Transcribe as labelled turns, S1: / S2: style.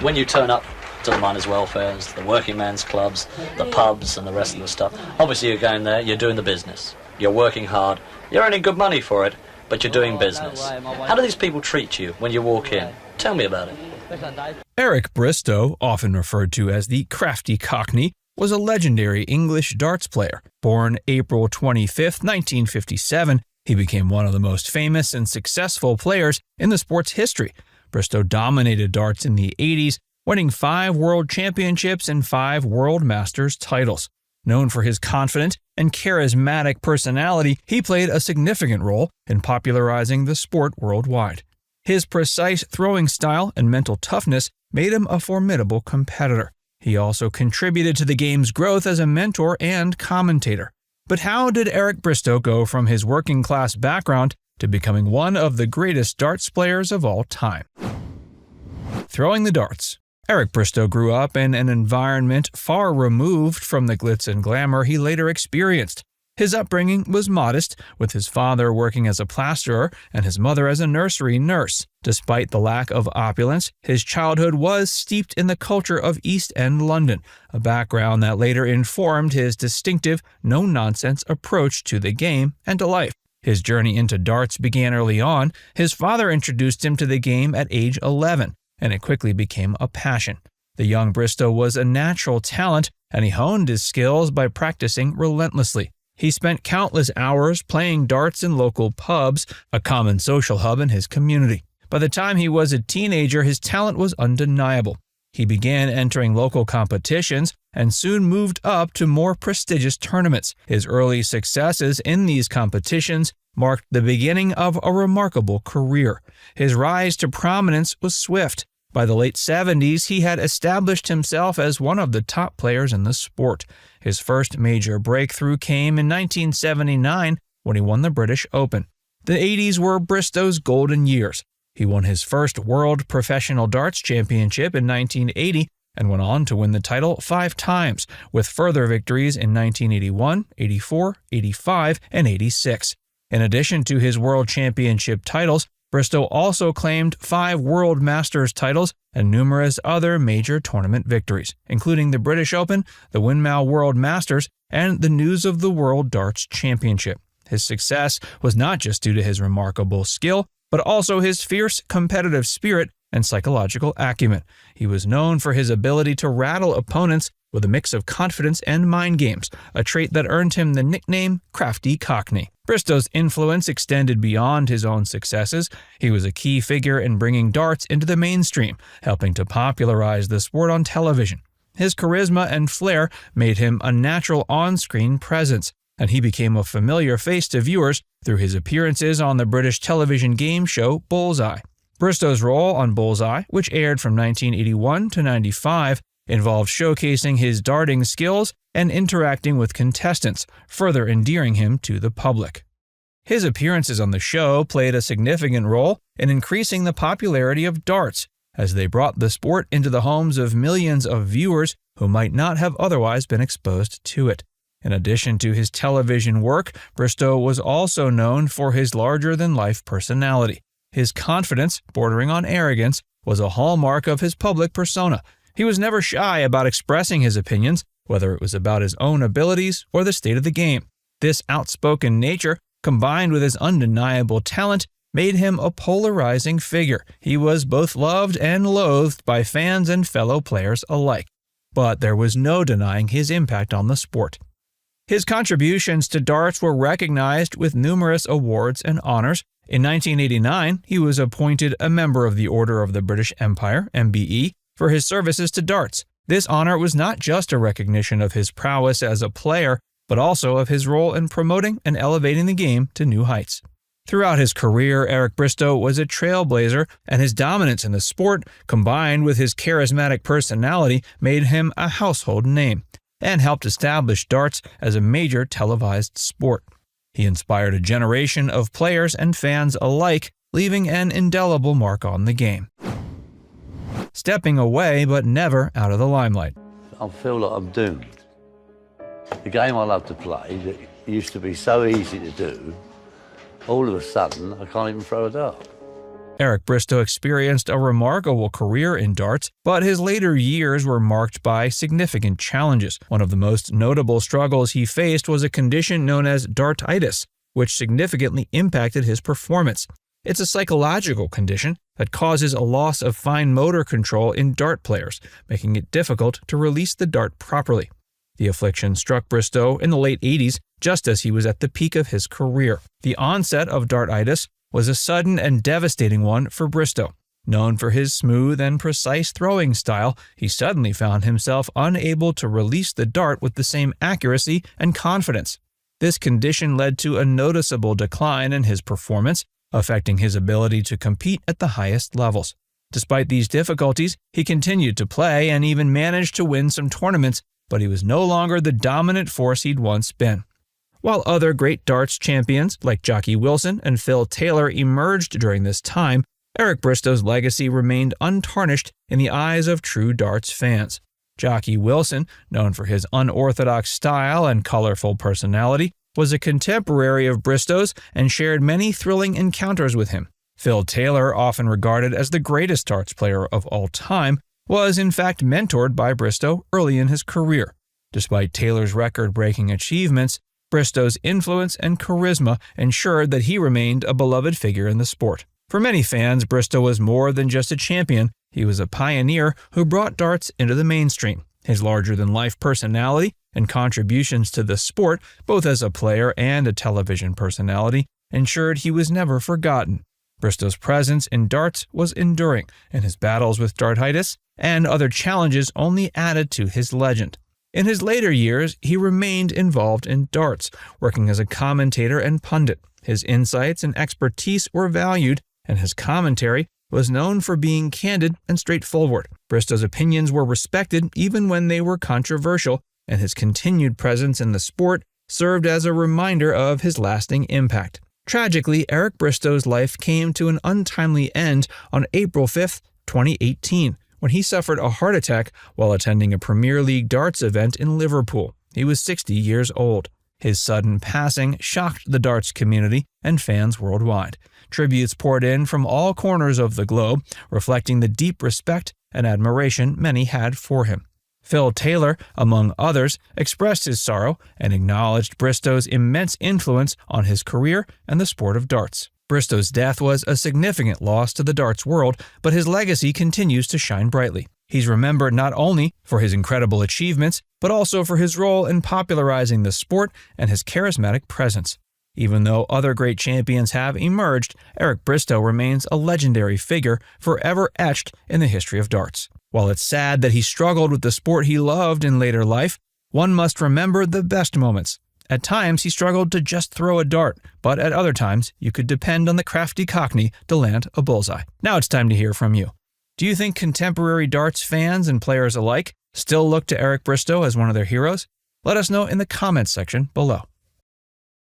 S1: when you turn up to the miners' welfares, the working men's clubs, the pubs and the rest of the stuff, obviously you're going there, you're doing the business. You're working hard, you're earning good money for it, but you're doing business. How do these people treat you when you walk in? Tell me about it.
S2: Eric Bristow, often referred to as the Crafty Cockney, was a legendary English darts player. Born April 25, 1957, he became one of the most famous and successful players in the sport's history. Bristow dominated darts in the 80s, winning 5 world championships and 5 world masters titles. Known for his confident and charismatic personality, he played a significant role in popularizing the sport worldwide. His precise throwing style and mental toughness made him a formidable competitor. He also contributed to the game's growth as a mentor and commentator. But how did Eric Bristow go from his working-class background to becoming one of the greatest darts players of all time? Throwing the darts. Eric Bristow grew up in an environment far removed from the glitz and glamour he later experienced. His upbringing was modest, with his father working as a plasterer and his mother as a nursery nurse. Despite the lack of opulence, his childhood was steeped in the culture of East End London, a background that later informed his distinctive, no-nonsense approach to the game and to life. His journey into darts began early on. His father introduced him to the game at age 11, and it quickly became a passion. The young Bristow was a natural talent, and he honed his skills by practicing relentlessly. He spent countless hours playing darts in local pubs, a common social hub in his community. By the time he was a teenager, his talent was undeniable. He began entering local competitions and soon moved up to more prestigious tournaments. His early successes in these competitions marked the beginning of a remarkable career. His rise to prominence was swift. By the late 70s, he had established himself as one of the top players in the sport. His first major breakthrough came in 1979 when he won the British Open. The 80s were Bristow's golden years. He won his first World Professional Darts Championship in 1980 and went on to win the title 5 times, with further victories in 1981, 84, 85, and 86. In addition to his World Championship titles, Bristow also claimed 5 World Masters titles and numerous other major tournament victories, including the British Open, the Windmill World Masters, and the News of the World Darts Championship. His success was not just due to his remarkable skill, but also his fierce competitive spirit and psychological acumen. He was known for his ability to rattle opponents with a mix of confidence and mind games, a trait that earned him the nickname Crafty Cockney. Bristow's influence extended beyond his own successes. He was a key figure in bringing darts into the mainstream, helping to popularize the sport on television. His charisma and flair made him a natural on-screen presence, and he became a familiar face to viewers through his appearances on the British television game show Bullseye. Bristow's role on Bullseye, which aired from 1981 to 95, involved showcasing his darting skills and interacting with contestants, further endearing him to the public. His appearances on the show played a significant role in increasing the popularity of darts, as they brought the sport into the homes of millions of viewers who might not have otherwise been exposed to it. In addition to his television work, Bristow was also known for his larger-than-life personality. His confidence, bordering on arrogance, was a hallmark of his public persona. He was never shy about expressing his opinions, whether it was about his own abilities or the state of the game. This outspoken nature, combined with his undeniable talent, made him a polarizing figure. He was both loved and loathed by fans and fellow players alike. But there was no denying his impact on the sport. His contributions to darts were recognized with numerous awards and honors. In 1989, he was appointed a member of the Order of the British Empire, MBE, for his services to darts. This honor was not just a recognition of his prowess as a player, but also of his role in promoting and elevating the game to new heights. Throughout his career, Eric Bristow was a trailblazer, and his dominance in the sport, combined with his charismatic personality, made him a household name, and helped establish darts as a major televised sport. He inspired a generation of players and fans alike, leaving an indelible mark on the game. Stepping away, but never out of the limelight.
S3: I feel like I'm doomed. The game I love to play, that used to be so easy to do, all of a sudden I can't even throw a dart.
S2: Eric Bristow experienced a remarkable career in darts, but his later years were marked by significant challenges. One of the most notable struggles he faced was a condition known as dartitis, which significantly impacted his performance. It's a psychological condition that causes a loss of fine motor control in dart players, making it difficult to release the dart properly. The affliction struck Bristow in the late 80s, just as he was at the peak of his career. The onset of dartitis was a sudden and devastating one for Bristow. Known for his smooth and precise throwing style, he suddenly found himself unable to release the dart with the same accuracy and confidence. This condition led to a noticeable decline in his performance, affecting his ability to compete at the highest levels. Despite these difficulties, he continued to play and even managed to win some tournaments, but he was no longer the dominant force he'd once been. While other great darts champions like Jockey Wilson and Phil Taylor emerged during this time, Eric Bristow's legacy remained untarnished in the eyes of true darts fans. Jockey Wilson, known for his unorthodox style and colorful personality, was a contemporary of Bristow's and shared many thrilling encounters with him. Phil Taylor, often regarded as the greatest darts player of all time, was in fact mentored by Bristow early in his career. Despite Taylor's record-breaking achievements, Bristow's influence and charisma ensured that he remained a beloved figure in the sport. For many fans, Bristow was more than just a champion. He was a pioneer who brought darts into the mainstream. His larger-than-life personality and contributions to the sport, both as a player and a television personality, ensured he was never forgotten. Bristow's presence in darts was enduring, and his battles with dartitis and other challenges only added to his legend. In his later years, he remained involved in darts, working as a commentator and pundit. His insights and expertise were valued, and his commentary was known for being candid and straightforward. Bristow's opinions were respected even when they were controversial, and his continued presence in the sport served as a reminder of his lasting impact. Tragically, Eric Bristow's life came to an untimely end on April 5, 2018. When he suffered a heart attack while attending a Premier League darts event in Liverpool. He was 60 years old. His sudden passing shocked the darts community and fans worldwide. Tributes poured in from all corners of the globe, reflecting the deep respect and admiration many had for him. Phil Taylor, among others, expressed his sorrow and acknowledged Bristow's immense influence on his career and the sport of darts. Bristow's death was a significant loss to the darts world, but his legacy continues to shine brightly. He's remembered not only for his incredible achievements, but also for his role in popularizing the sport and his charismatic presence. Even though other great champions have emerged, Eric Bristow remains a legendary figure forever etched in the history of darts. While it's sad that he struggled with the sport he loved in later life, one must remember the best moments. At times, he struggled to just throw a dart, but at other times, you could depend on the Crafty Cockney to land a bullseye. Now it's time to hear from you. Do you think contemporary darts fans and players alike still look to Eric Bristow as one of their heroes? Let us know in the comments section below.